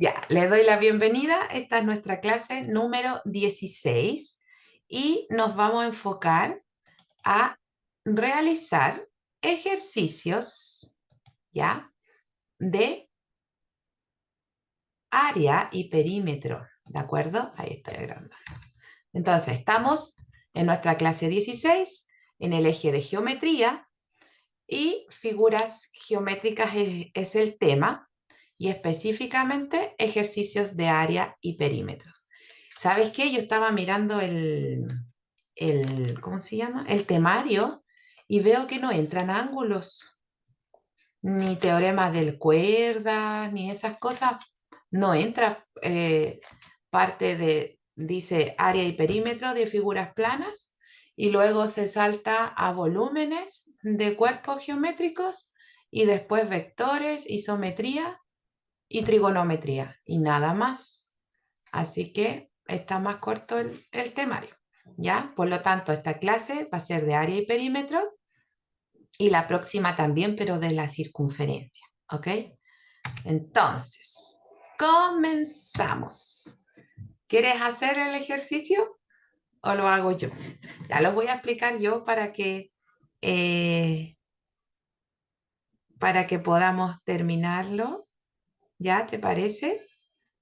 Ya, le doy la bienvenida. Esta es nuestra clase número 16 y nos vamos a enfocar a realizar ejercicios, ¿ya? De área y perímetro, ¿de acuerdo? Ahí estoy agrandando. Entonces, estamos en nuestra clase 16 en el eje de geometría y figuras geométricas es el tema y específicamente ejercicios de área y perímetros. ¿Sabes qué? Yo estaba mirando ¿cómo se llama? El temario y veo que no entran ángulos, ni teoremas del cuerda, ni esas cosas. No entra parte dice área y perímetro de figuras planas y luego se salta a volúmenes de cuerpos geométricos y después vectores, isometría y trigonometría y nada más. Así que está más corto el temario, ¿ya? Por lo tanto, esta clase va a ser de área y perímetro y la próxima también, pero de la circunferencia, ¿ok? Entonces, comenzamos. ¿Quieres hacer el ejercicio o lo hago yo? Ya lo voy a explicar yo para que podamos terminarlo, ¿ya te parece?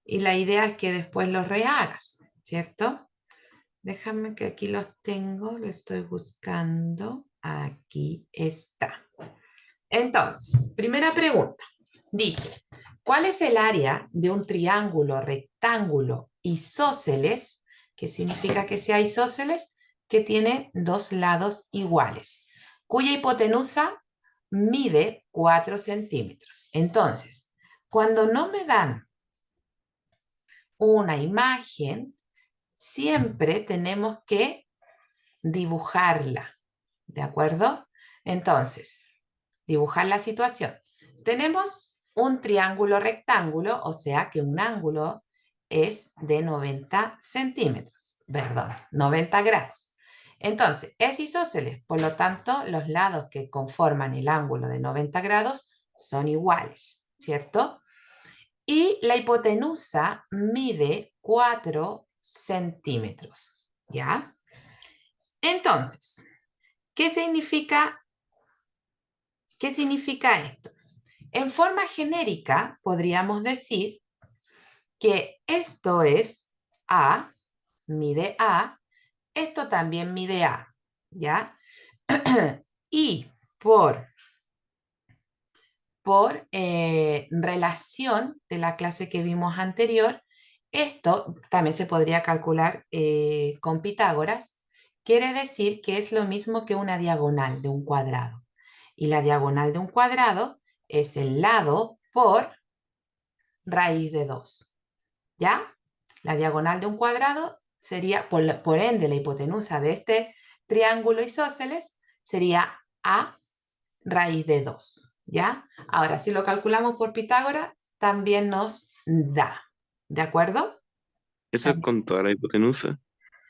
Y la idea es que después los rehagas, ¿cierto? Déjame que aquí los tengo, lo estoy buscando. Aquí está. Entonces, primera pregunta. Dice, ¿cuál es el área de un triángulo rectángulo isósceles? ¿Qué significa que sea isósceles? Que tiene dos lados iguales, cuya hipotenusa mide 4 centímetros. Entonces, cuando no me dan una imagen, siempre tenemos que dibujarla, ¿de acuerdo? Entonces, dibujar la situación. Tenemos un triángulo rectángulo, o sea que un ángulo es de 90 centímetros, perdón, 90 grados. Entonces, es isósceles, por lo tanto, los lados que conforman el ángulo de 90 grados son iguales, ¿cierto? Y la hipotenusa mide 4 centímetros, ¿ya? Entonces, ¿qué significa esto? En forma genérica, podríamos decir que esto es A, mide A, esto también mide A, ¿ya? Y por relación de la clase que vimos anterior, esto también se podría calcular con Pitágoras, quiere decir que es lo mismo que una diagonal de un cuadrado. Y la diagonal de un cuadrado es el lado por raíz de 2, ¿ya? La diagonal de un cuadrado sería, por ende, la hipotenusa de este triángulo isósceles sería A raíz de 2, ¿ya? Ahora, si lo calculamos por Pitágoras, también nos da, ¿de acuerdo? Eso es También. con toda la hipotenusa.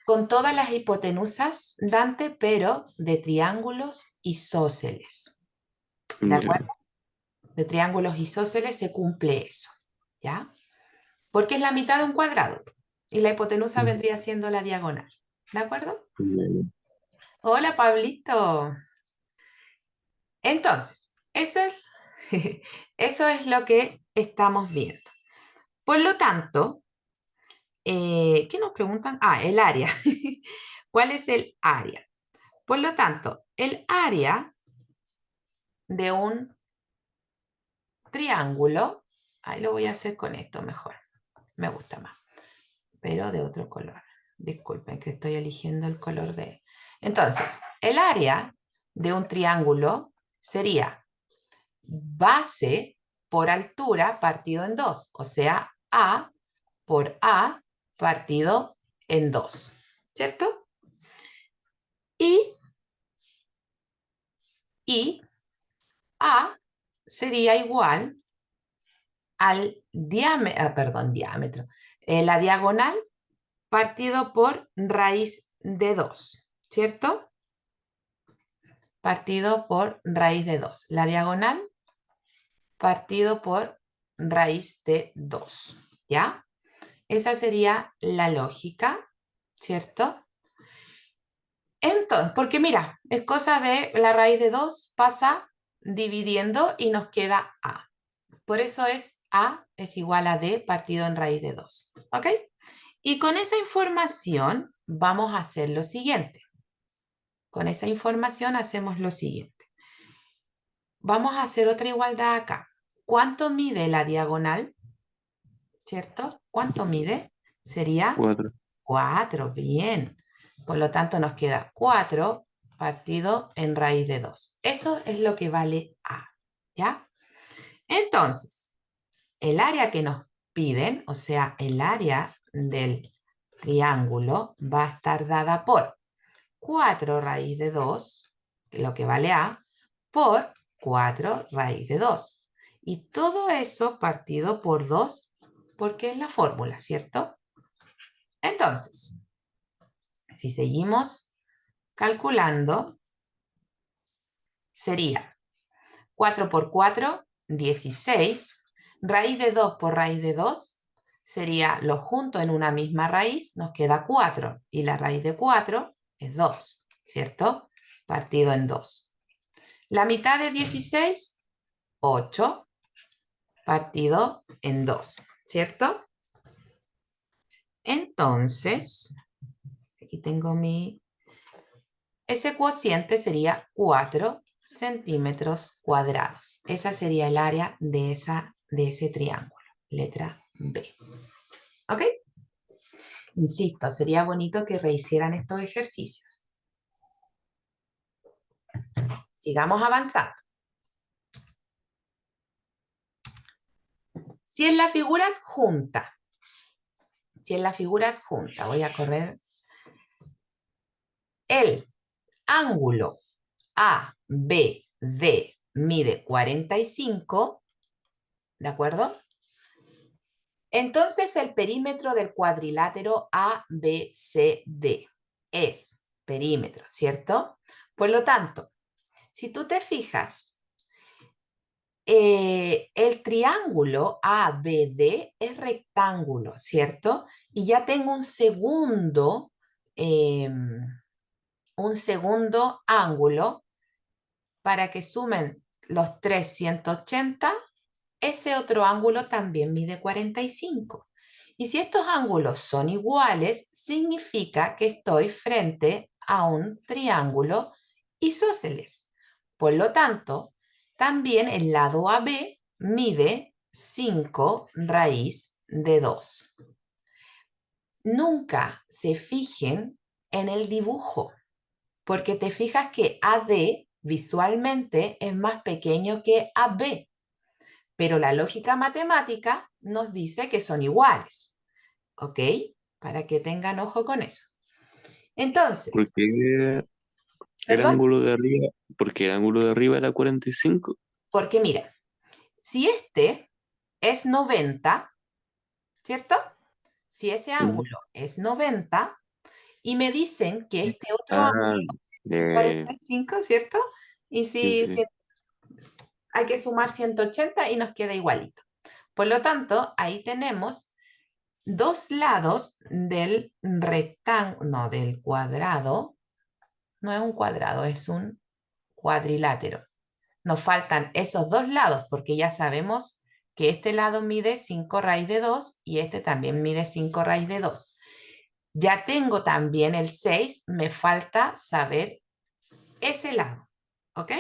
Con todas las hipotenusas, Dante, pero de triángulos isósceles, ¿de Ya. acuerdo? De triángulos isósceles se cumple eso, ¿ya? Porque es la mitad de un cuadrado y la hipotenusa Mm, vendría siendo la diagonal, ¿de acuerdo? ya. Hola, Pablito. Entonces, eso es lo que estamos viendo. Por lo tanto, ¿qué nos preguntan? Ah, el área. ¿Cuál es el área? Por lo tanto, el área de un triángulo, ahí lo voy a hacer con esto mejor, me gusta más, pero de otro color. Disculpen que estoy eligiendo el color de... Entonces, el área de un triángulo sería base por altura partido en 2, o sea, A por A partido en 2, ¿cierto? Y, y A sería igual al diámetro, la diagonal partido por raíz de 2, ¿cierto? Partido por raíz de 2. La diagonal partido por raíz de 2. ¿Ya? Esa sería la lógica, ¿cierto? Entonces, porque mira, es cosa de la raíz de 2 pasa dividiendo y nos queda A. Por eso es A es igual a D partido en raíz de 2. ¿Ok? Y con esa información vamos a hacer lo siguiente. Con esa información hacemos lo siguiente. Vamos a hacer otra igualdad acá. ¿Cuánto mide la diagonal? ¿Cierto? ¿Cuánto mide? Sería 4. 4, bien. Por lo tanto, nos queda 4 partido en raíz de 2. Eso es lo que vale A, ¿ya? Entonces, el área que nos piden, o sea, el área del triángulo, va a estar dada por 4 raíz de 2, lo que vale A, por 4 raíz de 2. Y todo eso partido por 2, porque es la fórmula, ¿cierto? Entonces, si seguimos calculando, sería 4 por 4, 16. Raíz de 2 por raíz de 2 sería lo junto en una misma raíz, nos queda 4. Y la raíz de 4 es 2, ¿cierto? Partido en 2. La mitad de 16, 8, partido en 2, ¿cierto? Entonces, aquí tengo mi... Ese cociente sería 4 centímetros cuadrados. Esa sería el área de ese triángulo. Letra B. ¿Ok? Insisto, sería bonito que rehicieran estos ejercicios. Sigamos avanzando. Si en la figura adjunta, voy a correr el ángulo ABD mide 45, ¿de acuerdo? Entonces el perímetro del cuadrilátero ABCD es perímetro, ¿cierto? Por lo tanto, si tú te fijas, el triángulo ABD es rectángulo, ¿cierto? Y ya tengo un segundo ángulo para que sumen los 380. Ese otro ángulo también mide 45. Y si estos ángulos son iguales, significa que estoy frente a un triángulo isósceles. Por lo tanto, también el lado AB mide 5 raíz de 2. Nunca se fijen en el dibujo, porque te fijas que AD visualmente es más pequeño que AB. Pero la lógica matemática nos dice que son iguales, ¿ok? Para que tengan ojo con eso. Entonces, Porque el perdón, ángulo de arriba, porque el ángulo de arriba era 45. porque mira, si este es 90, ¿cierto? Si ese Ujú. ángulo es 90 y me dicen que este otro Ah, ángulo es eh, 45, ¿cierto? Y sí, sí, si sí. hay que sumar 180 y nos queda igualito. Por lo tanto, ahí tenemos dos lados del rectángulo, no, del cuadrado, no es un cuadrado, es un cuadrilátero. Nos faltan esos dos lados porque ya sabemos que este lado mide 5 raíz de 2 y este también mide 5 raíz de 2. Ya tengo también el 6, me falta saber ese lado, ¿ok?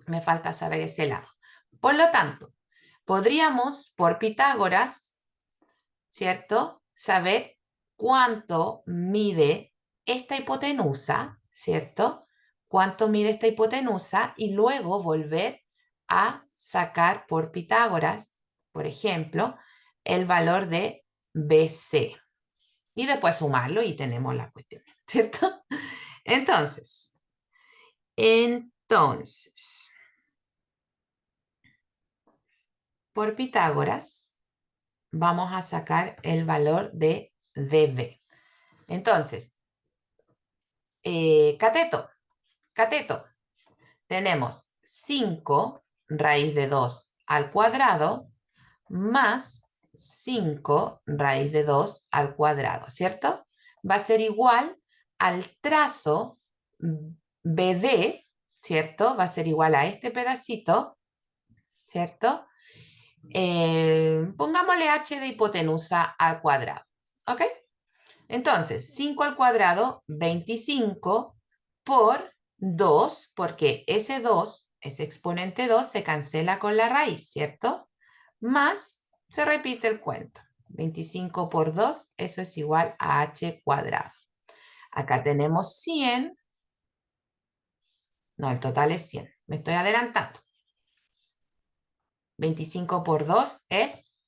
Me falta saber ese lado. Por lo tanto, podríamos, por Pitágoras, ¿cierto? Saber cuánto mide esta hipotenusa, ¿cierto? Cuánto mide esta hipotenusa y luego volver a sacar por Pitágoras, por ejemplo, el valor de BC. Y después sumarlo y tenemos la cuestión, ¿cierto? Entonces, por Pitágoras vamos a sacar el valor de DB. Entonces, cateto, tenemos 5 raíz de 2 al cuadrado más 5 raíz de 2 al cuadrado, ¿cierto? Va a ser igual al trazo BD, ¿cierto? Va a ser igual a este pedacito, ¿cierto? Pongámosle h de hipotenusa al cuadrado, ¿ok? Entonces, 5 al cuadrado, 25 por 2, porque ese 2, ese exponente 2, se cancela con la raíz, ¿cierto? Más, se repite el cuento. 25 por 2, eso es igual a h cuadrado. Acá tenemos 100. No, el total es 100. Me estoy adelantando. 25 por 2 es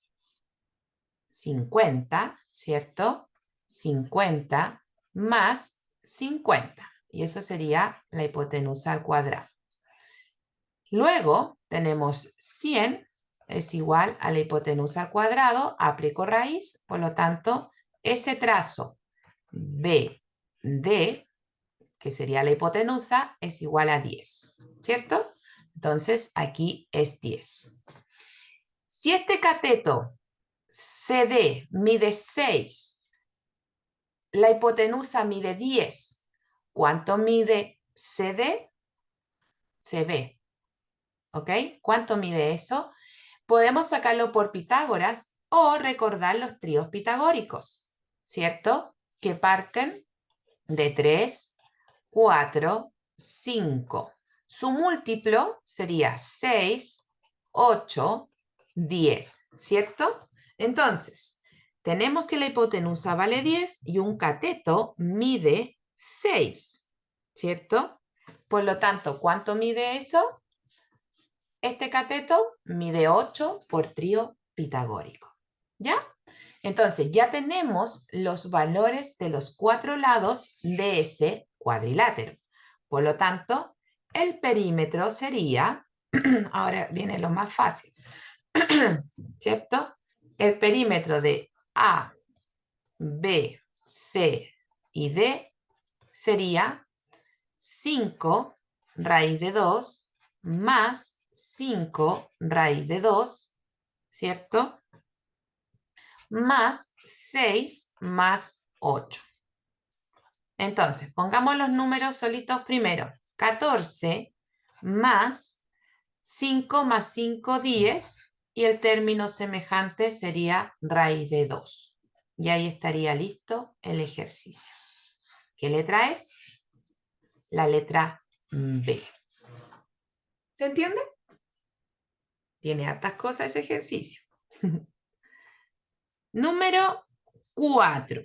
50, ¿cierto? 50 más 50. Y eso sería la hipotenusa al cuadrado. Luego tenemos 100 es igual a la hipotenusa al cuadrado, aplico raíz, por lo tanto, ese trazo BD, que sería la hipotenusa, es igual a 10, ¿cierto? Entonces, aquí es 10. Si este cateto CD mide 6, la hipotenusa mide 10, ¿cuánto mide CD? CB, ¿ok? ¿Cuánto mide eso? Podemos sacarlo por Pitágoras o recordar los tríos pitagóricos, ¿cierto? Que parten de 3, 4, 5. Su múltiplo sería 6, 8, 10, ¿cierto? Entonces, tenemos que la hipotenusa vale 10 y un cateto mide 6, ¿cierto? Por lo tanto, ¿cuánto mide eso? Este cateto mide 8 por trío pitagórico, ¿ya? Entonces, ya tenemos los valores de los 4 lados de ese cuadrilátero. Por lo tanto, el perímetro sería, ahora viene lo más fácil, ¿cierto? El perímetro de A, B, C y D sería 5 raíz de 2 más 5 raíz de 2, ¿cierto? Más 6 más 8. Entonces, pongamos los números solitos primero. 14 más 5 más 5, 10. Y el término semejante sería raíz de 2. Y ahí estaría listo el ejercicio. ¿Qué letra es? La letra B. ¿Se entiende? Tiene hartas cosas ese ejercicio. Número 4.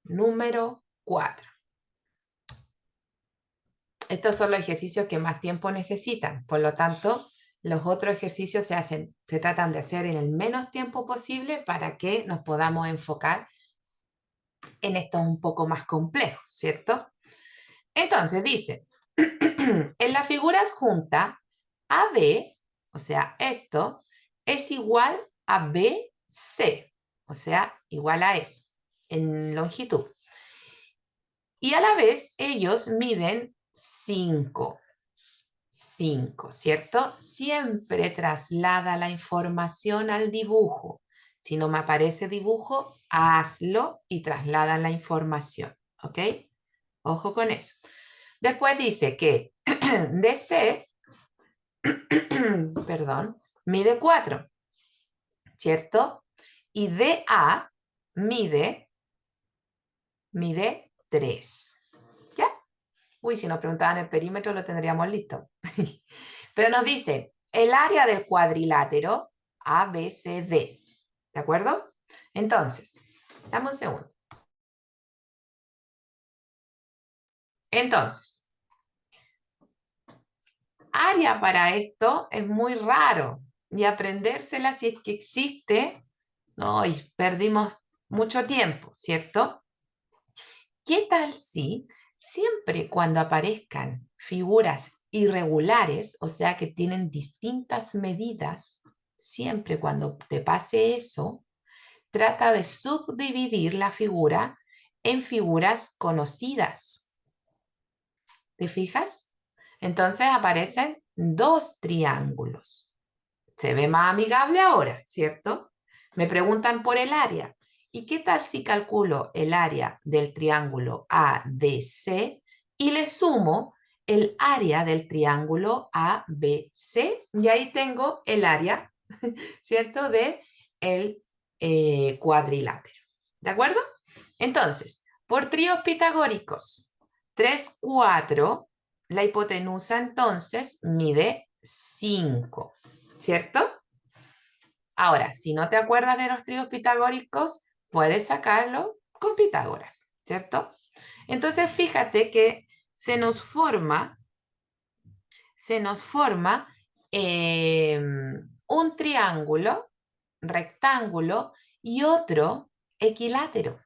Número 4. Estos son los ejercicios que más tiempo necesitan. Por lo tanto, los otros ejercicios se tratan de hacer en el menos tiempo posible para que nos podamos enfocar en estos un poco más complejos, ¿cierto? Entonces dice, en la figura adjunta, AB, o sea, esto, es igual a BC, o sea, igual a eso, en longitud. Y a la vez ellos miden 5, ¿cierto? Siempre traslada la información al dibujo. Si no me aparece dibujo, hazlo y traslada la información, ¿ok? Ojo con eso. Después dice que DC, perdón, mide 4, ¿cierto? Y DA mide 3. ¿Ya? Uy, si nos preguntaban el perímetro lo tendríamos listo. Pero nos dice el área del cuadrilátero ABCD. ¿De acuerdo? Entonces, dame un segundo. Entonces, área para esto es muy raro. Y aprendérsela si es que existe, ¡ay! Perdimos mucho tiempo, ¿cierto? ¿Qué tal si siempre cuando aparezcan figuras irregulares, o sea que tienen distintas medidas, siempre cuando te pase eso, trata de subdividir la figura en figuras conocidas? ¿Te fijas? Entonces aparecen 2 triángulos. Se ve más amigable ahora, ¿cierto? Me preguntan por el área. ¿Y qué tal si calculo el área del triángulo ABC y le sumo el área del triángulo ABC? Y ahí tengo el área, ¿cierto? De el cuadrilátero. ¿De acuerdo? Entonces, por tríos pitagóricos, 3, 4, la hipotenusa entonces mide 5, ¿cierto? Ahora, si no te acuerdas de los tríos pitagóricos, puedes sacarlo con Pitágoras, ¿cierto? Entonces, fíjate que se nos forma eh, un triángulo, rectángulo y otro equilátero,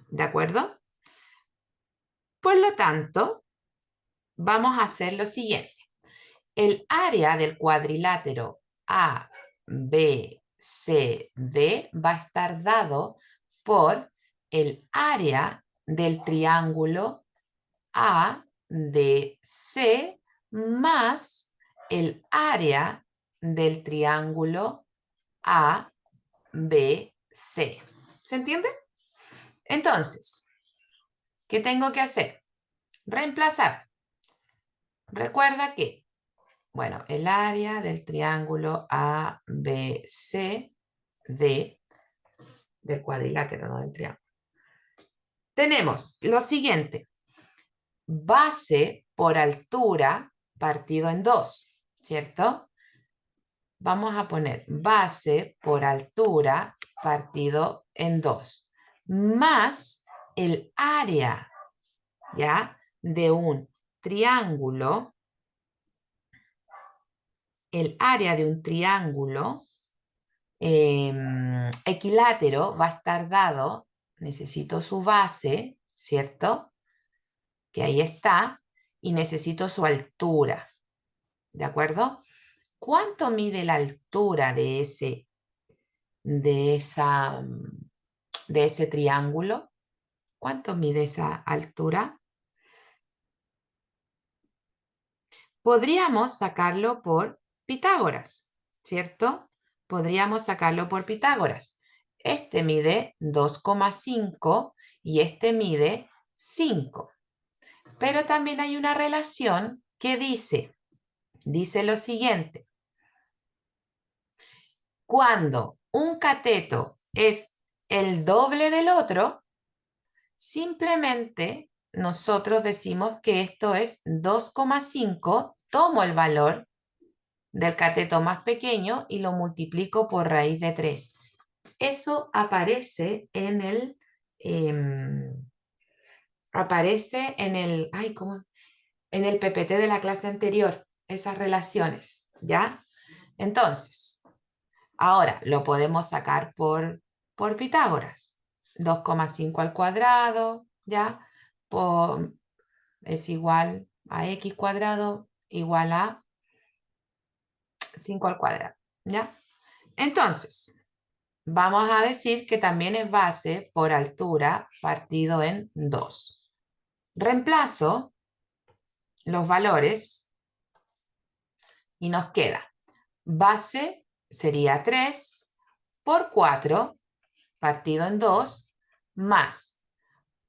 ¿de acuerdo? Por lo tanto, vamos a hacer lo siguiente. El área del cuadrilátero A, B, C, D va a estar dado por el área del triángulo A, D, C más el área del triángulo A, B, C. ¿Se entiende? Entonces, ¿qué tengo que hacer? Reemplazar. Recuerda que, bueno, el área del triángulo ABCD, del cuadrilátero, no del triángulo. Tenemos lo siguiente. Base por altura partido en 2, ¿cierto? Vamos a poner base por altura partido en 2, más el área, ¿ya? De un triángulo, el área de un triángulo equilátero va a estar dado, necesito su base, ¿cierto? Que ahí está, y necesito su altura, ¿de acuerdo? ¿Cuánto mide la altura de ese triángulo? ¿Cuánto mide esa altura? Podríamos sacarlo por Pitágoras, ¿cierto? Podríamos sacarlo por Pitágoras. Este mide 2,5 y este mide 5. Pero también hay una relación que dice lo siguiente. Cuando un cateto es el doble del otro, simplemente nosotros decimos que esto es 2,5, tomo el valor del cateto más pequeño y lo multiplico por raíz de 3. Eso aparece en el en el PPT de la clase anterior, esas relaciones, ¿ya? Entonces, ahora lo podemos sacar por Pitágoras. 2,5 al cuadrado, ¿ya? Es igual a x cuadrado igual a 5 al cuadrado, ¿ya? Entonces, vamos a decir que también es base por altura partido en 2. Reemplazo los valores y nos queda base sería 3 por 4 partido en 2 más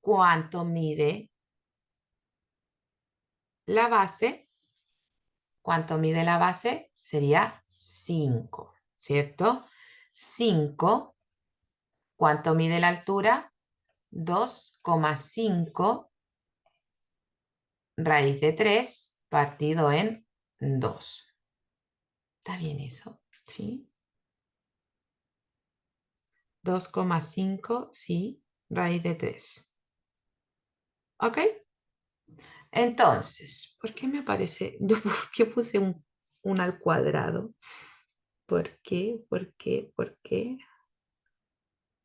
cuánto mide la base. ¿Cuánto mide la base? Sería 5, ¿cierto? 5. ¿Cuánto mide la altura? 2,5 raíz de 3 partido en 2. ¿Está bien eso? ¿Sí? 2,5, sí, raíz de 3. ¿Ok? Entonces, ¿por qué me aparece? ¿Por qué puse un al cuadrado? ¿Por qué? ¿Por qué? ¿Por qué?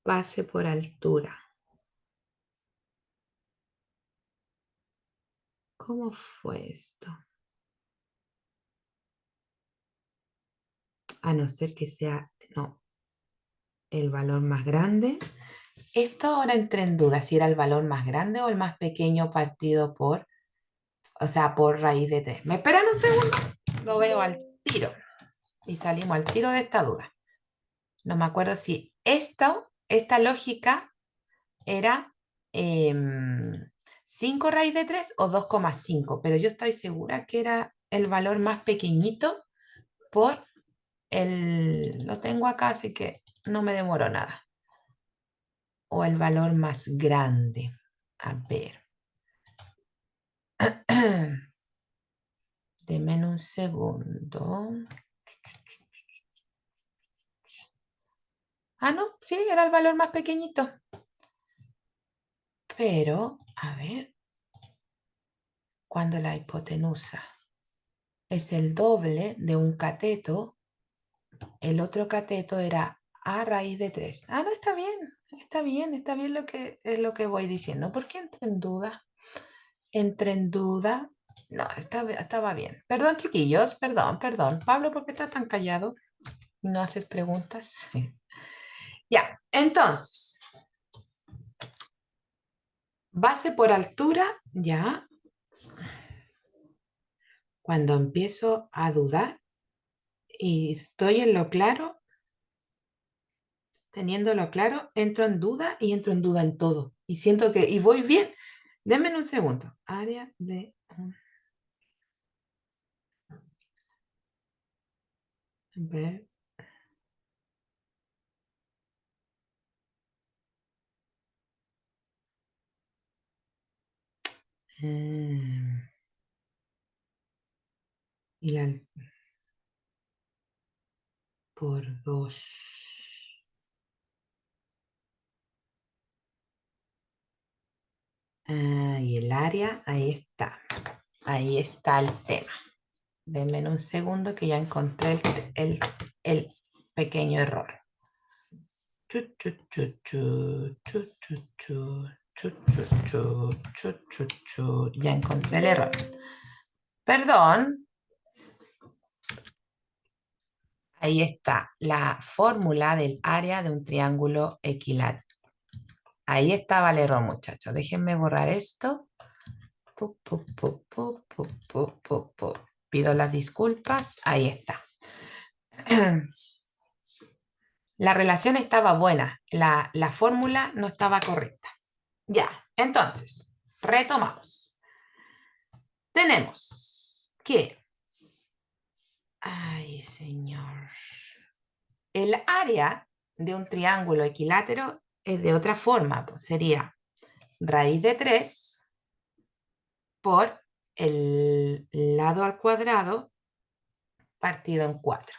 Base por altura. ¿Cómo fue esto? A no ser que sea, no, el valor más grande. Esto ahora entré en duda si era el valor más grande o el más pequeño partido por, o sea, por raíz de 3. ¿Me esperan un segundo? Lo veo al tiro. Y salimos al tiro de esta duda. No me acuerdo si esta lógica era 5 raíz de 3 o 2,5, pero yo estoy segura que era el valor más pequeñito por lo tengo acá, así que no me demoro nada. O el valor más grande. A ver. Denme un segundo. Ah, no, sí, era el valor más pequeñito. Pero, a ver, cuando la hipotenusa es el doble de un cateto, el otro cateto era a raíz de 3. Ah, no, está bien, está bien, está bien lo que es lo que voy diciendo. ¿Por qué entré en duda? Entré en duda. No, estaba bien. Perdón, chiquillos, perdón, perdón. Pablo, ¿por qué estás tan callado? ¿No haces preguntas? Ya, entonces, base por altura, ya. Cuando empiezo a dudar y estoy en lo claro, teniéndolo claro, entro en duda y entro en duda en todo. Y siento que, y voy bien. Denme un segundo. Área de... A ver. Y la por 2. Y el área, ahí está. Ahí está el tema. Denme un segundo que ya encontré el pequeño error. Chu, chu, chu, chu, chu, chu, chu, chu, chu, chu, chu, chu, chu. Ya encontré el error. Perdón. Ahí está la fórmula del área de un triángulo equilátero. Ahí estaba el error, muchachos. Déjenme borrar esto. Pido las disculpas. Ahí está. La relación estaba buena. La fórmula no estaba correcta. Ya, entonces, retomamos. Tenemos que... Ay, señor. El área de un triángulo equilátero es de otra forma. Pues sería raíz de 3 por el lado al cuadrado partido en 4.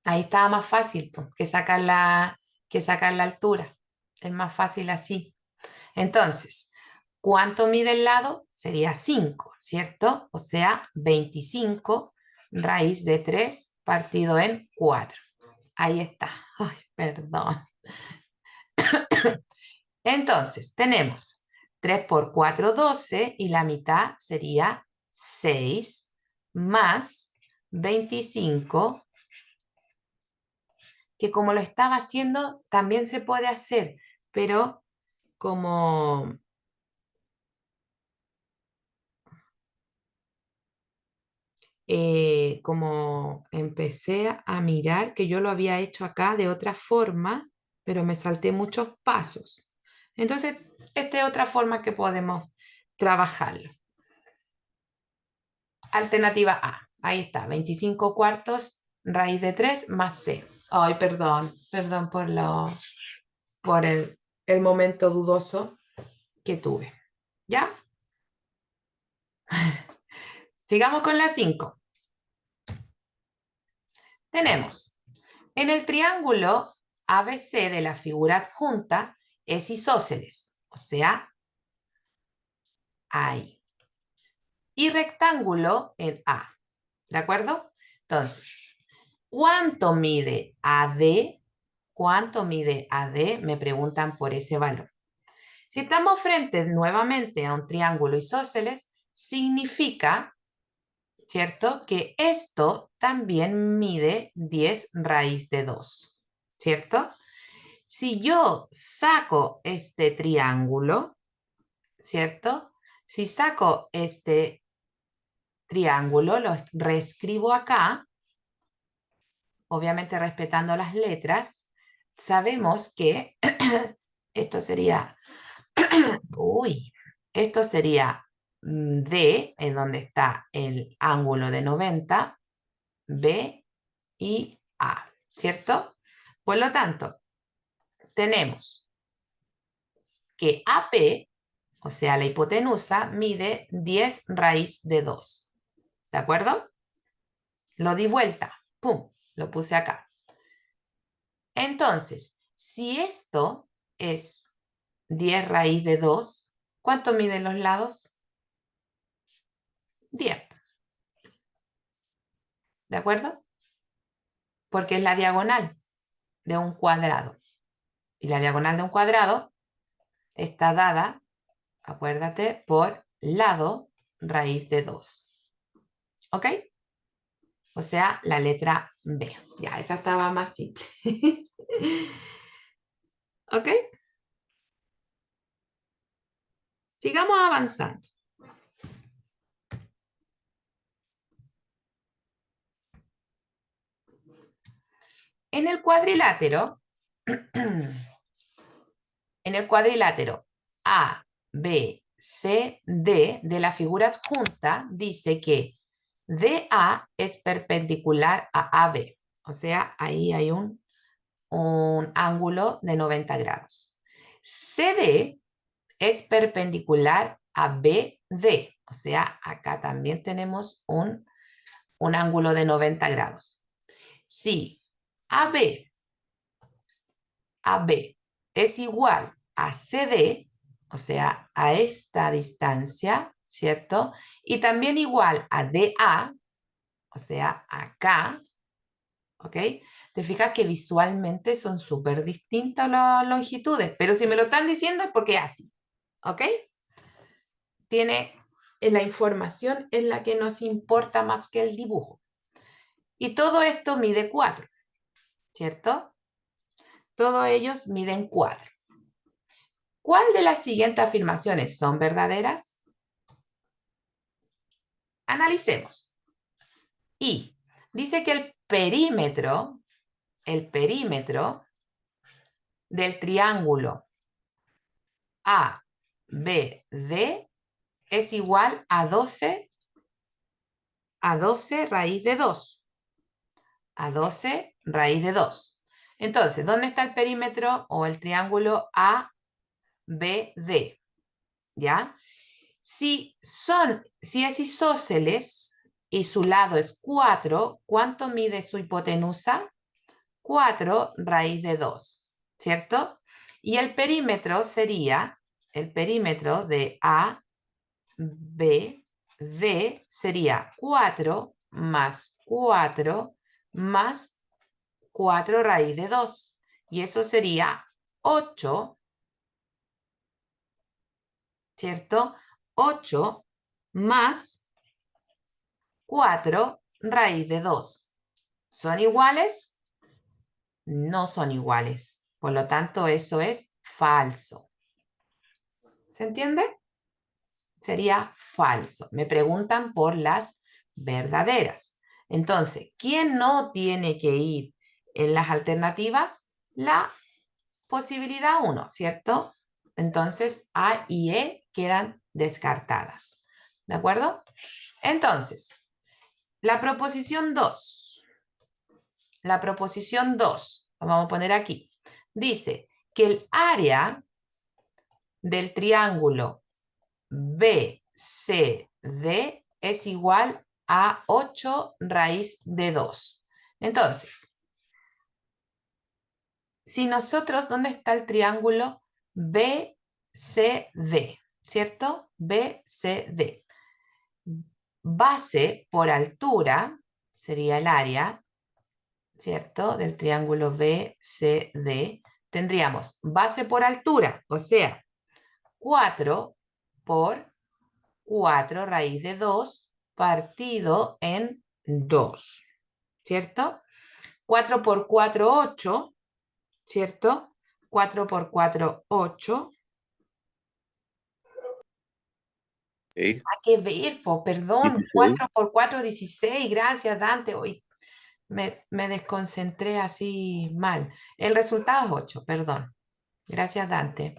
Ahí estaba más fácil pues, que sacar la altura. Es más fácil así. Entonces, ¿cuánto mide el lado? Sería 5, ¿cierto? O sea, 25 raíz de 3 partido en 4. Ahí está. Ay, perdón. Entonces, tenemos 3 por 4, 12 y la mitad sería 6 más 25, que como lo estaba haciendo, también se puede hacer, pero como, como empecé a mirar que yo lo había hecho acá de otra forma, pero me salté muchos pasos. Entonces, esta es otra forma que podemos trabajarlo. Alternativa A. Ahí está, 25 cuartos, raíz de 3 más C. Ay, perdón, perdón por el momento dudoso que tuve. ¿Ya? Sigamos con la 5. Tenemos, en el triángulo ABC de la figura adjunta es isósceles, o sea, ahí. Y rectángulo en A. ¿De acuerdo? Entonces, ¿cuánto mide AD? ¿Cuánto mide AD? Me preguntan por ese valor. Si estamos frente nuevamente a un triángulo isósceles, significa, ¿cierto?, que esto también mide 10 raíz de 2, ¿cierto? Si yo saco este triángulo, ¿cierto? Si saco este triángulo, lo reescribo acá, obviamente respetando las letras, sabemos que esto sería, uy, esto sería D, en donde está el ángulo de 90, B y A, ¿cierto? Por lo tanto, tenemos que AP, o sea, la hipotenusa, mide 10 raíz de 2. ¿De acuerdo? Lo di vuelta. ¡Pum! Lo puse acá. Entonces, si esto es 10 raíz de 2, ¿cuánto miden los lados? 10. ¿De acuerdo? Porque es la diagonal de un cuadrado. Y la diagonal de un cuadrado está dada, acuérdate, por lado raíz de 2. ¿Ok? O sea, la letra B. Ya, esa estaba más simple. ¿Ok? Sigamos avanzando. En el cuadrilátero, en el cuadrilátero A, B, C, D de la figura adjunta dice que DA es perpendicular a AB. O sea, ahí hay un ángulo de 90 grados. CD es perpendicular a BD. O sea, acá también tenemos un ángulo de 90 grados. Si AB es igual a CD, o sea, a esta distancia, ¿cierto? Y también igual a DA, o sea, acá, ¿ok? Te fijas que visualmente son súper distintas las longitudes, pero si me lo están diciendo es porque es así, ¿ok? Tiene la información es la que nos importa más que el dibujo. Y todo esto mide 4, ¿cierto? Todos ellos miden 4. ¿Cuál de las siguientes afirmaciones son verdaderas? Analicemos. Y dice que el perímetro del triángulo ABD es igual a 12 raíz de 2. A 12 raíz de 2. Entonces, ¿dónde está el perímetro o el triángulo ABD? ¿Ya? Si es isósceles y su lado es 4, ¿cuánto mide su hipotenusa? 4 raíz de 2, ¿cierto? Y el perímetro sería, el perímetro de A, B, D sería 4 más 4 más 4 raíz de 2. Y eso sería 8, ¿cierto? 8 más 4 raíz de 2. ¿Son iguales? No son iguales. Por lo tanto, eso es falso. ¿Se entiende? Sería falso. Me preguntan por las verdaderas. Entonces, ¿quién no tiene que ir en las alternativas? La posibilidad 1, ¿cierto? Entonces, A y E quedan descartadas. ¿De acuerdo? Entonces, la proposición 2. La proposición 2, vamos a poner aquí, dice que el área del triángulo BCD es igual a 8 raíz de 2. Entonces, si nosotros, ¿dónde está el triángulo BCD? ¿Cierto? BCD. Base por altura sería el área, ¿cierto? Del triángulo BCD. Tendríamos base por altura, o sea, 4 por 4 raíz de 2 partido en 2, ¿cierto? 4 por 4, 8, ¿cierto? 4 por 4, 8. ¿Ok? Hay que ver, perdón, 16. 4 por 4, 16. Gracias, Dante. Hoy me desconcentré así mal. El resultado es 8, perdón. Gracias, Dante.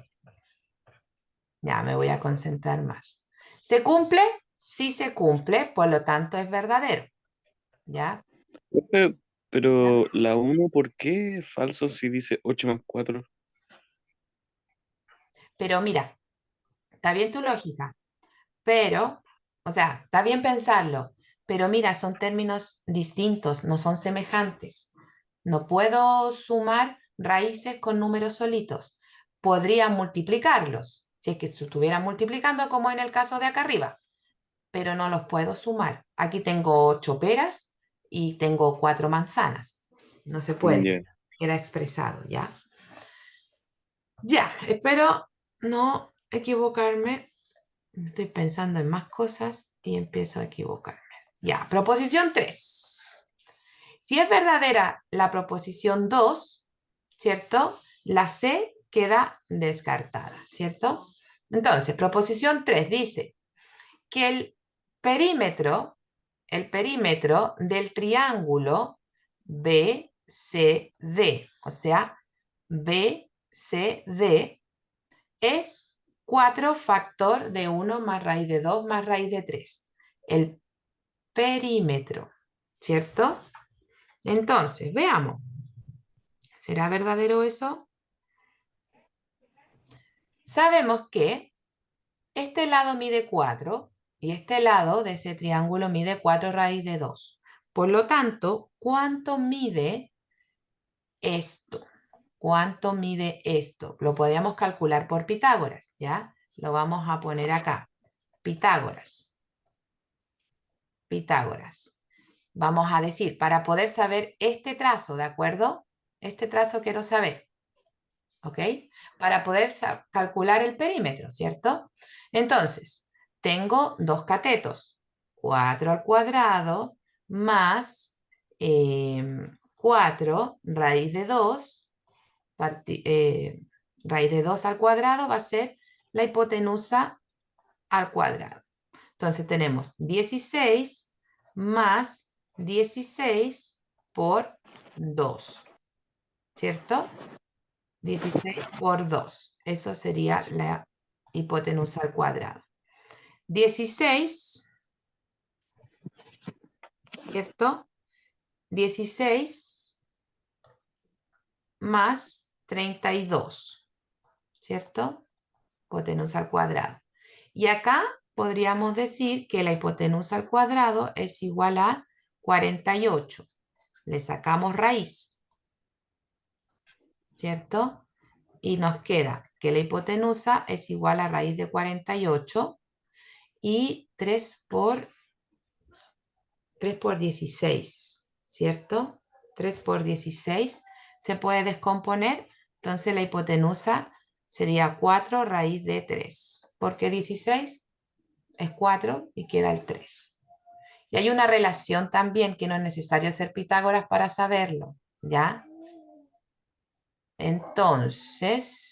Ya me voy a concentrar más. ¿Se cumple? Sí se cumple, por lo tanto es verdadero. ¿Ya? Profe, ¿Ya? pero la uno, ¿por qué es falso si dice 8 más 4? Pero mira, está bien tu lógica, pero, o sea, está bien pensarlo, pero mira, son términos distintos, no son semejantes. No puedo sumar raíces con números solitos. Podría multiplicarlos, si es que se estuvieran multiplicando como en el caso de acá arriba, pero no los puedo sumar. Aquí tengo 8 peras y tengo 4 manzanas. No se puede. Ya. Queda expresado, ¿ya? Ya, espero no equivocarme. Estoy pensando en más cosas y empiezo a equivocarme. Ya, proposición 3. Si es verdadera la proposición 2, ¿cierto? La C queda descartada, ¿cierto? Entonces, proposición 3 dice que el perímetro del triángulo BCD, o sea, BCD es 4 factor de 1 más raíz de 2 más raíz de 3. El perímetro, ¿cierto? Entonces, veamos. ¿Será verdadero eso? Sabemos que este lado mide 4 y este lado de ese triángulo mide 4 raíz de 2. Por lo tanto, ¿cuánto mide esto? ¿Cuánto mide esto? Lo podríamos calcular por Pitágoras, ¿ya? Lo vamos a poner acá. Pitágoras. Pitágoras. Vamos a decir, para poder saber este trazo, ¿de acuerdo? Este trazo quiero saber, ¿ok? Para poder calcular el perímetro, ¿cierto? Entonces, tengo dos catetos, 4 al cuadrado más 4 raíz de 2, raíz de 2 al cuadrado va a ser la hipotenusa al cuadrado. Entonces tenemos 16 más 16 por 2, ¿cierto? 16 por 2. Eso sería la hipotenusa al cuadrado. 16, ¿cierto? 16 más 32, ¿cierto? Hipotenusa al cuadrado. Y acá podríamos decir que la hipotenusa al cuadrado es igual a 48. Le sacamos raíz, ¿cierto? Y nos queda que la hipotenusa es igual a raíz de 48 y 3 por 16, ¿cierto? 3 por 16 se puede descomponer, entonces la hipotenusa sería 4 raíz de 3, porque 16 es 4 y queda el 3. Y hay una relación también que no es necesario ser Pitágoras para saberlo, ¿ya? Entonces,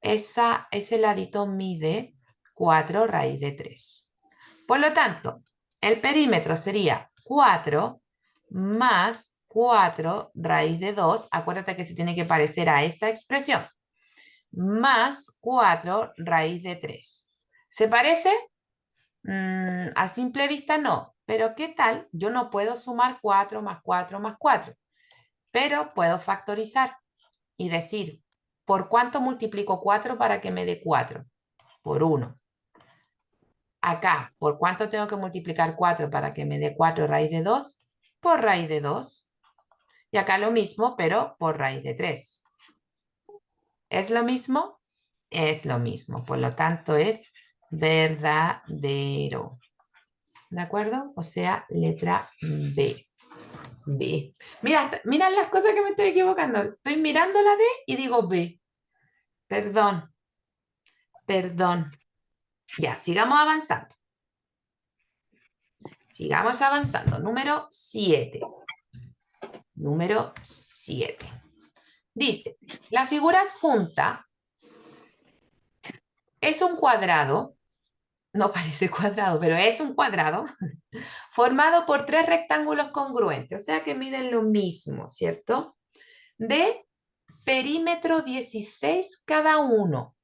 ese ladito mide 4 raíz de 3. Por lo tanto, el perímetro sería 4 más 4 raíz de 2. Acuérdate que se tiene que parecer a esta expresión. Más 4 raíz de 3. ¿Se parece? A simple vista no. Pero ¿qué tal? Yo no puedo sumar 4 más 4 más 4. Pero puedo factorizar y decir, ¿por cuánto multiplico 4 para que me dé 4? Por 1. Acá, ¿por cuánto tengo que multiplicar 4 para que me dé 4 raíz de 2? Por raíz de 2. Y acá lo mismo, pero por raíz de 3. ¿Es lo mismo? Es lo mismo. Por lo tanto, es verdadero. ¿De acuerdo? O sea, letra B. B. Mira, mira las cosas que me estoy equivocando. Estoy mirando la D y digo B. Perdón, perdón. Ya, sigamos avanzando. Sigamos avanzando. Número 7. Número 7. Dice, la figura adjunta es un cuadrado no parece cuadrado, pero es un cuadrado, formado por 3 rectángulos congruentes, o sea que miden lo mismo, ¿cierto? De perímetro 16 cada uno, o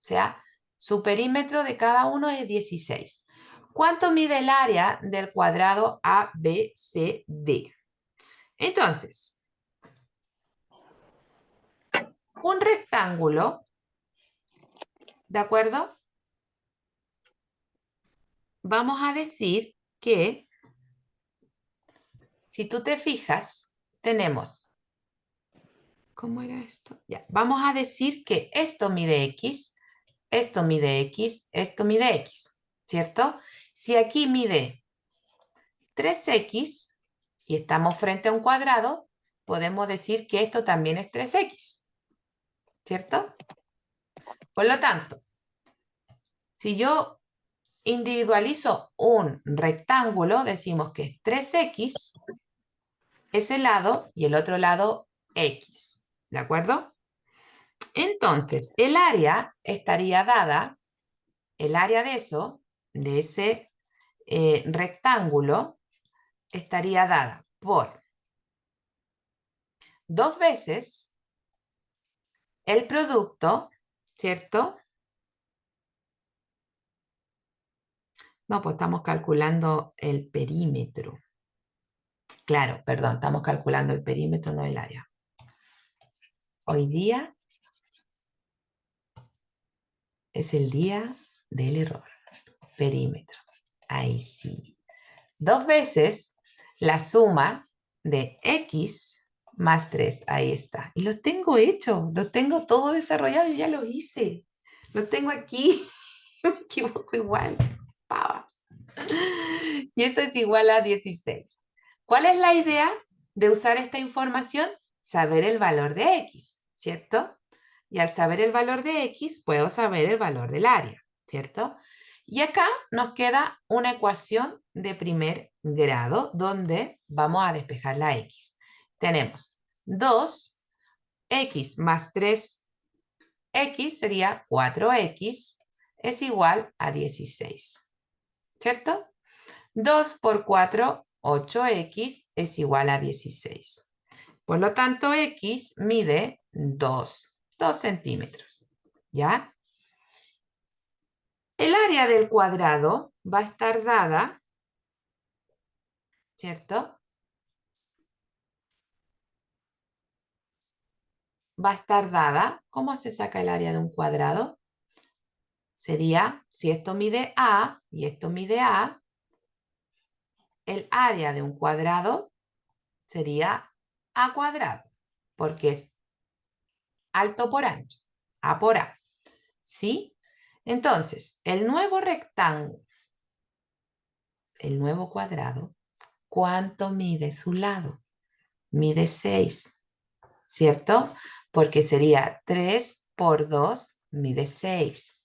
sea, su perímetro de cada uno es 16. ¿Cuánto mide el área del cuadrado ABCD? Entonces, un rectángulo, ¿de acuerdo? Vamos a decir que, si tú te fijas, tenemos, ¿cómo era esto? Ya, vamos a decir que esto mide X, esto mide X, esto mide X, ¿cierto? Si aquí mide 3X y estamos frente a un cuadrado, podemos decir que esto también es 3X, ¿cierto? Por lo tanto, si yo individualizo un rectángulo, decimos que es 3X, ese lado y el otro lado X, ¿de acuerdo? Entonces, el área estaría dada, el área de eso, de ese rectángulo, estaría dada por 2 veces el producto, ¿cierto? No, pues estamos calculando el perímetro. Claro, perdón, estamos calculando el perímetro, no el área. Hoy día es el día del error. Perímetro. Ahí sí. 2 veces la suma de X más 3. Ahí está. Y lo tengo hecho. Lo tengo todo desarrollado. Yo ya lo hice. Lo tengo aquí. Me equivoco igual. Pava. Y eso es igual a 16. ¿Cuál es la idea de usar esta información? Saber el valor de X, ¿cierto? Y al saber el valor de X, puedo saber el valor del área, ¿cierto? Y acá nos queda una ecuación de primer grado donde vamos a despejar la X. Tenemos 2x más 3x sería 4x, es igual a 16, ¿cierto? 2 por 4, 8x es igual a 16. Por lo tanto, x mide 2 centímetros, ¿ya? El área del cuadrado va a estar dada, ¿cierto? Va a estar dada. ¿Cómo se saca el área de un cuadrado? Sería, si esto mide A y esto mide A, el área de un cuadrado sería A cuadrado, porque es alto por ancho, A por A. ¿Sí? Entonces, el nuevo rectángulo, el nuevo cuadrado, ¿cuánto mide su lado? Mide 6, ¿cierto? Porque sería 3 por 2, mide 6,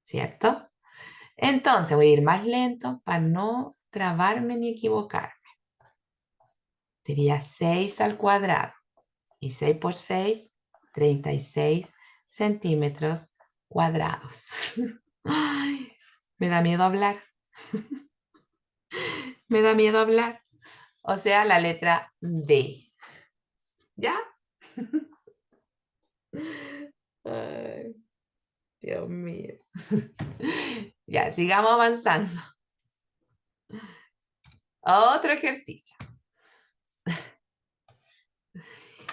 ¿cierto? Entonces, voy a ir más lento para no trabarme ni equivocarme. Sería 6 al cuadrado. Y 6 por 6, 36 centímetros cuadrados. Ay, me da miedo hablar. Me da miedo hablar. O sea, la letra D. ¿Ya? Ay, Dios mío. Ya, sigamos avanzando. Otro ejercicio.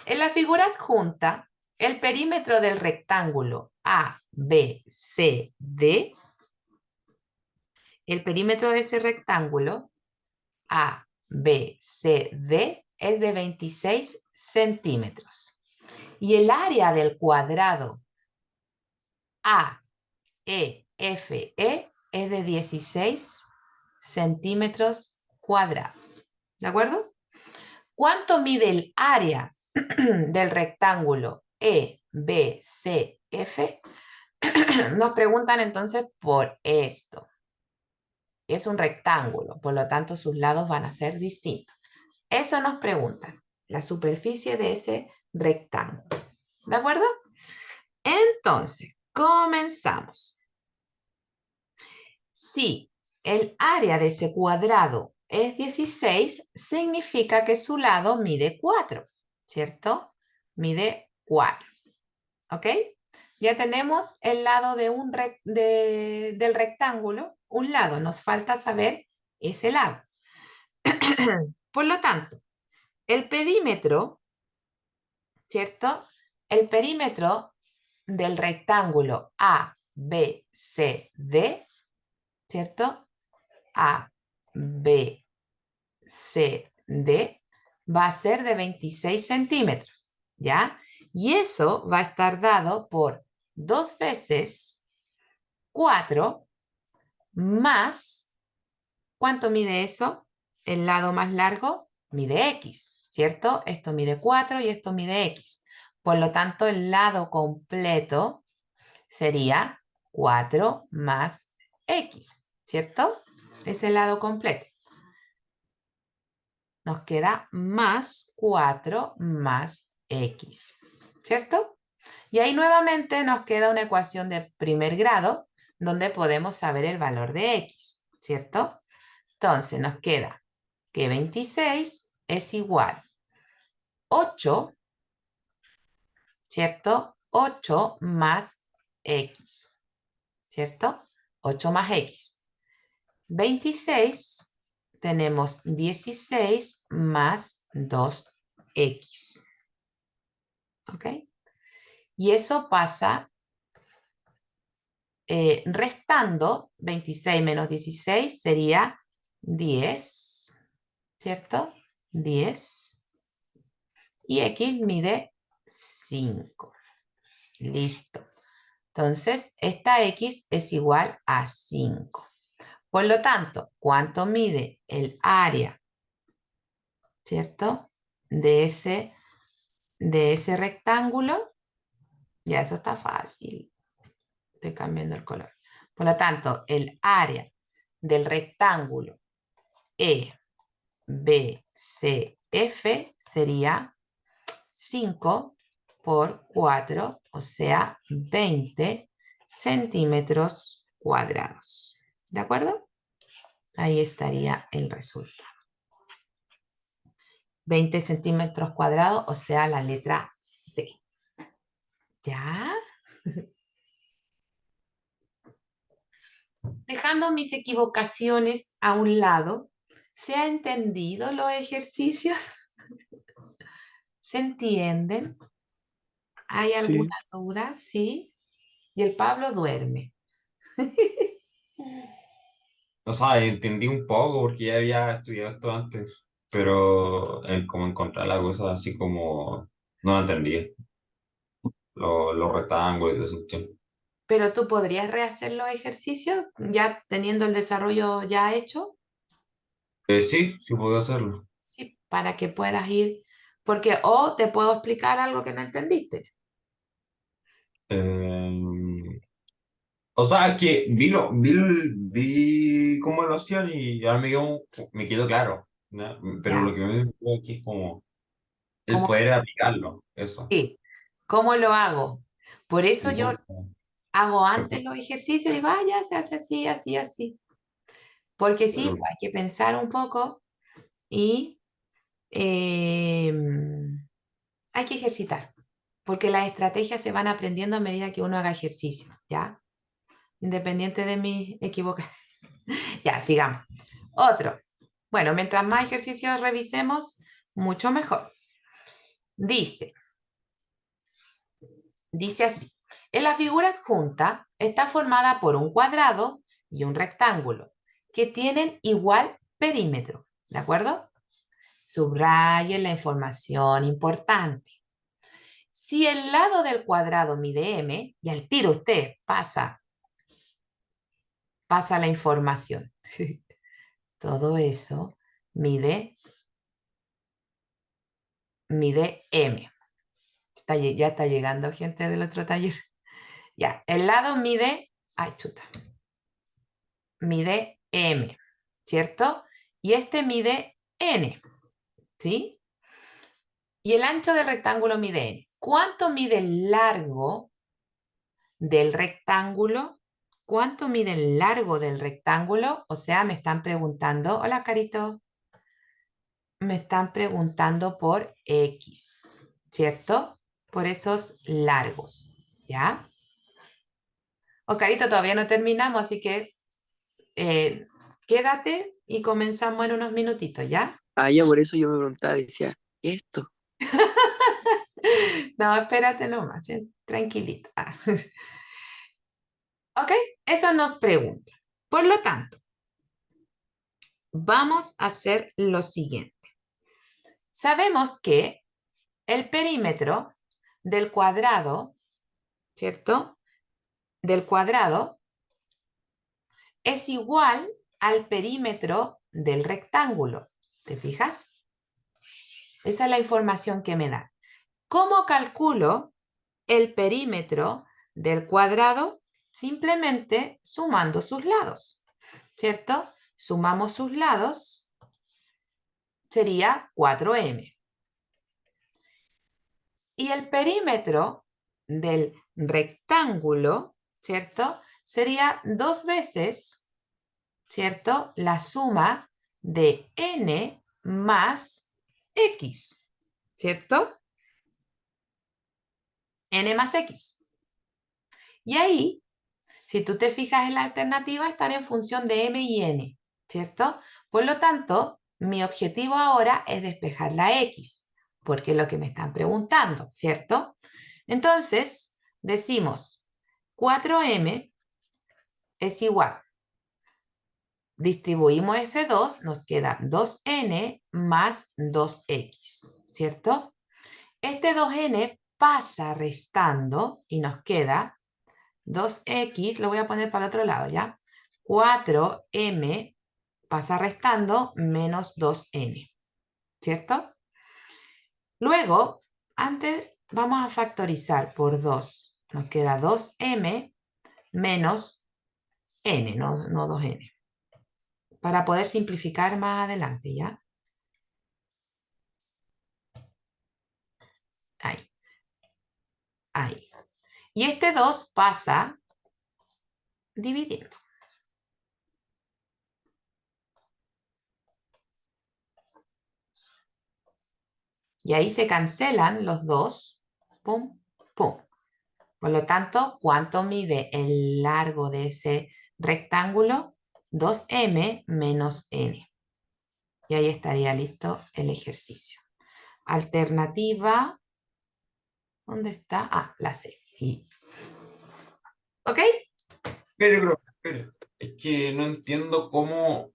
En la figura adjunta, el perímetro del rectángulo ABCD, el perímetro de ese rectángulo ABCD es de 26 centímetros. Y el área del cuadrado AEFE es de 16 centímetros cuadrados. ¿De acuerdo? ¿Cuánto mide el área del rectángulo EBCF? Nos preguntan entonces por esto. Es un rectángulo, por lo tanto sus lados van a ser distintos. Eso nos preguntan, la superficie de ese rectángulo. ¿De acuerdo? Entonces, comenzamos. Si el área de ese cuadrado es 16, significa que su lado mide 4, ¿cierto? Mide 4, ¿ok? Ya tenemos el lado de del rectángulo, un lado. Nos falta saber ese lado. Por lo tanto, el perímetro, ¿cierto? El perímetro del rectángulo A, B, C, D, ¿cierto? A, B, C, D, va a ser de 26 centímetros, ¿ya? Y eso va a estar dado por 2 veces 4 más, ¿cuánto mide eso? El lado más largo mide X, ¿cierto? Esto mide 4 y esto mide X. Por lo tanto, el lado completo sería 4 más X, ¿cierto? Es el lado completo. Nos queda más 4 más X, ¿cierto? Y ahí nuevamente nos queda una ecuación de primer grado donde podemos saber el valor de X, ¿cierto? Entonces nos queda que 26 es igual 8, ¿cierto? 8 más X, ¿cierto? 8 más X. 26 tenemos 16 más 2X, ¿ok? Y eso pasa restando 26 menos 16 sería 10, ¿cierto? 10. Y X mide 5. Listo. Entonces, esta X es igual a 5. Por lo tanto, ¿cuánto mide el área, ¿cierto? De ese rectángulo? Ya eso está fácil. Estoy cambiando el color. Por lo tanto, el área del rectángulo E, B, C, F sería 5 por 4, o sea, 20 centímetros cuadrados. ¿De acuerdo? Ahí estaría el resultado. 20 centímetros cuadrados, o sea, la letra C. ¿Ya? Dejando mis equivocaciones a un lado, ¿se ha entendido los ejercicios? ¿Se entienden? ¿Hay alguna Sí, duda? ¿Sí? Y el Pablo duerme. O sea, entendí un poco porque ya había estudiado esto antes, pero como encontrar la cosa así como no la entendía, los rectángulos y todo eso. Pero tú podrías rehacer los ejercicios ya teniendo el desarrollo ya hecho, Sí, sí puedo hacerlo. sí, para que puedas ir, porque o te puedo explicar algo que no entendiste. Eh, o sea, que vi cómo lo hacían y ahora me quedó claro, ¿no? Pero Ya, lo que me quedó aquí es como el ¿cómo, poder aplicarlo, eso. sí, ¿cómo lo hago? Por eso Sí, yo como, hago antes los ejercicios y digo, ah, ya se hace así, así, así. Porque sí, pero, hay que pensar un poco y eh, hay que ejercitar, porque las estrategias se van aprendiendo a medida que uno haga ejercicio, ¿ya? Independiente de mis equivocaciones. Ya, sigamos. Otro. Bueno, mientras más ejercicios revisemos, mucho mejor. Dice, dice así. En la figura adjunta está formada por un cuadrado y un rectángulo que tienen igual perímetro. ¿De acuerdo? Subrayen la información importante. Si el lado del cuadrado mide m, y al tiro usted pasa la información. Todo eso mide m. Ya está llegando gente del otro taller. Ya, el lado mide, ay, chuta, mide m, ¿cierto? Y este mide n, ¿sí? Y el ancho del rectángulo mide n. ¿Cuánto mide el largo del rectángulo? ¿cuánto mide el largo del rectángulo? O sea, me están preguntando, hola Carito, me están preguntando por X, ¿cierto? Por esos largos, ¿ya? O Carito, todavía no terminamos, así que quédate y comenzamos en unos minutitos, ¿ya? Ah, ya por eso yo me preguntaba, decía, ¿qué es esto? No, espérate nomás, tranquilito. Ah. ¿Ok? Eso nos pregunta. Por lo tanto, vamos a hacer lo siguiente. Sabemos que el perímetro del cuadrado, ¿cierto? Del cuadrado es igual al perímetro del rectángulo. ¿Te fijas? Esa es la información que me da. ¿Cómo calculo el perímetro del cuadrado? Simplemente sumando sus lados, ¿cierto? Sumamos sus lados, sería 4m. Y el perímetro del rectángulo, ¿cierto? Sería 2 veces, ¿cierto? La suma de n más x, ¿cierto? N más x. Y ahí, si tú te fijas en la alternativa, están en función de m y n, ¿cierto? Por lo tanto, mi objetivo ahora es despejar la x, porque es lo que me están preguntando, ¿cierto? Entonces, decimos 4m es igual. Distribuimos ese 2, nos queda 2n más 2x, ¿cierto? Este 2n pasa restando y nos queda 2x, lo voy a poner para el otro lado, ¿ya? 4m pasa restando menos 2n, ¿cierto? Luego, antes vamos a factorizar por 2. Nos queda 2m menos n, no 2n. Para poder simplificar más adelante, ¿ya? Ahí. Ahí. Y este 2 pasa dividiendo. Y ahí se cancelan los 2. Pum, pum. Por lo tanto, ¿cuánto mide el largo de ese rectángulo? 2m menos n. Y ahí estaría listo el ejercicio. Alternativa. ¿Dónde está? Ah, la C. ¿Ok? Pero, es que no entiendo cómo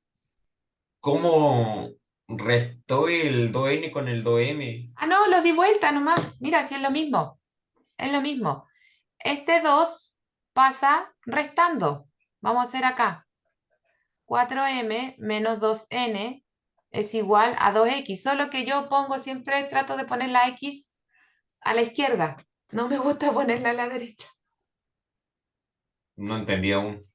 restó el 2n con el 2m. Ah, no, lo di vuelta nomás. Mira, si es lo mismo. Es lo mismo. Este 2 pasa restando. Vamos a hacer acá. 4m menos 2n es igual a 2x. Solo que yo pongo siempre, trato de poner la x a la izquierda. No me gusta ponerla a la derecha. No entendí aún.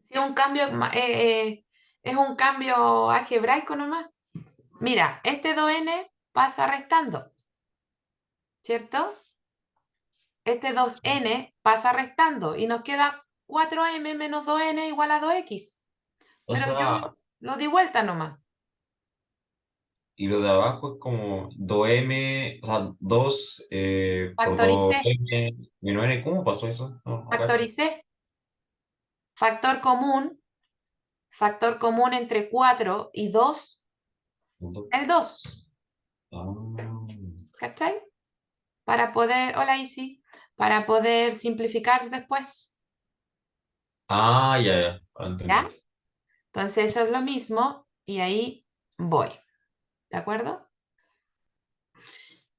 Si es un cambio, es un cambio algebraico nomás. Mira, este 2n pasa restando, ¿cierto? Este 2n pasa restando y nos queda 4m menos 2n igual a 2x. O Pero sea, yo lo di vuelta nomás. y lo de abajo es como 2m, o sea, 2 por Factoricé, 2m menos n. ¿Cómo pasó eso? No, no cacho. factoricé. Factor común entre 4 y 2, el 2. Ah, ¿Cachai? Para poder, hola Isi, para poder simplificar después. ya, ahora ¿Ya? entendí. Entonces eso es lo mismo y ahí voy. ¿De acuerdo?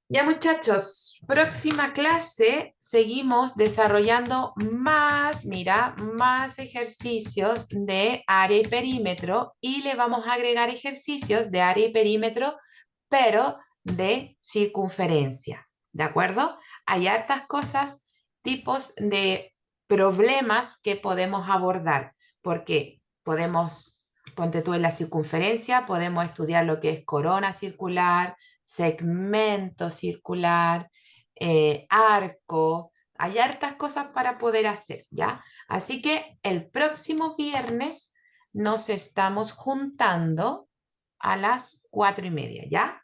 Ya muchachos, próxima clase seguimos desarrollando más, mira, más ejercicios de área y perímetro y le vamos a agregar ejercicios de área y perímetro, pero de circunferencia, ¿de acuerdo? Hay hartas cosas, tipos de problemas que podemos abordar, porque podemos, ponte tú en la circunferencia, podemos estudiar lo que es corona circular, segmento circular, arco, Hay hartas cosas para poder hacer, ¿ya? Así que el próximo viernes nos estamos juntando a las 4:30, ¿ya?